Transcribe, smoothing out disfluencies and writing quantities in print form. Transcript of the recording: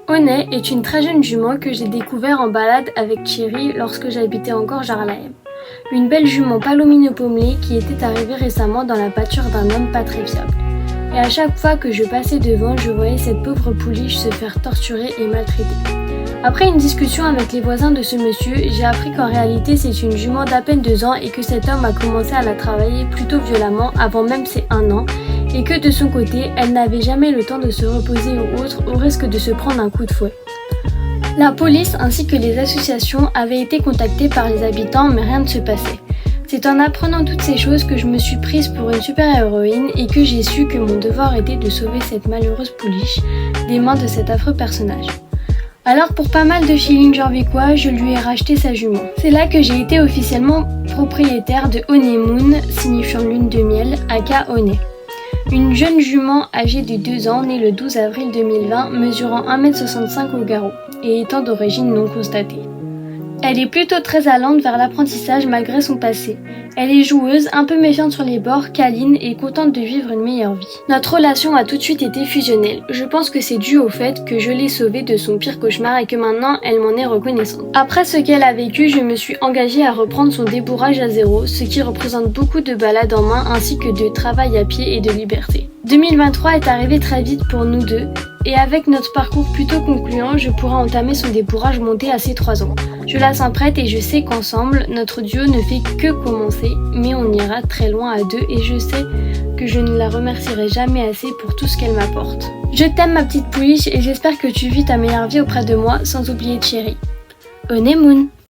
Honey est une très jeune jument que j'ai découvert en balade avec Thierry lorsque j'habitais encore Jarlahem. Une belle jument palomino-pommelée qui était arrivée récemment dans la pâture d'un homme pas très fiable. Et à chaque fois que je passais devant, je voyais cette pauvre pouliche se faire torturer et maltraiter. Après une discussion avec les voisins de ce monsieur, j'ai appris qu'en réalité c'est une jument d'à peine 2 ans et que cet homme a commencé à la travailler plutôt violemment avant même ses 1 an et que de son côté, elle n'avait jamais le temps de se reposer ou autre au risque de se prendre un coup de fouet. La police ainsi que les associations avaient été contactées par les habitants mais rien ne se passait. C'est en apprenant toutes ces choses que je me suis prise pour une super-héroïne et que j'ai su que mon devoir était de sauver cette malheureuse pouliche des mains de cet affreux personnage. Alors pour pas mal de feeling jorvicois, je lui ai racheté sa jument. C'est là que j'ai été officiellement propriétaire de Honeymoon, signifiant lune de miel, aka Honey. Une jeune jument âgée de 2 ans, née le 12 avril 2020, mesurant 1m65 au garrot et étant d'origine non constatée. Elle est plutôt très allante vers l'apprentissage malgré son passé. Elle est joueuse, un peu méfiante sur les bords, câline et contente de vivre une meilleure vie. Notre relation a tout de suite été fusionnelle. Je pense que c'est dû au fait que je l'ai sauvée de son pire cauchemar et que maintenant elle m'en est reconnaissante. Après ce qu'elle a vécu, je me suis engagée à reprendre son débourrage à zéro, ce qui représente beaucoup de balades en main ainsi que de travail à pied et de liberté. 2023 est arrivé très vite pour nous deux. Et avec notre parcours plutôt concluant, je pourrai entamer son débourrage monté à ses 3 ans. Je la sens prête et je sais qu'ensemble, notre duo ne fait que commencer, mais on ira très loin à 2 et je sais que je ne la remercierai jamais assez pour tout ce qu'elle m'apporte. Je t'aime ma petite pouliche et j'espère que tu vis ta meilleure vie auprès de moi, sans oublier Thierry. Honeymoon.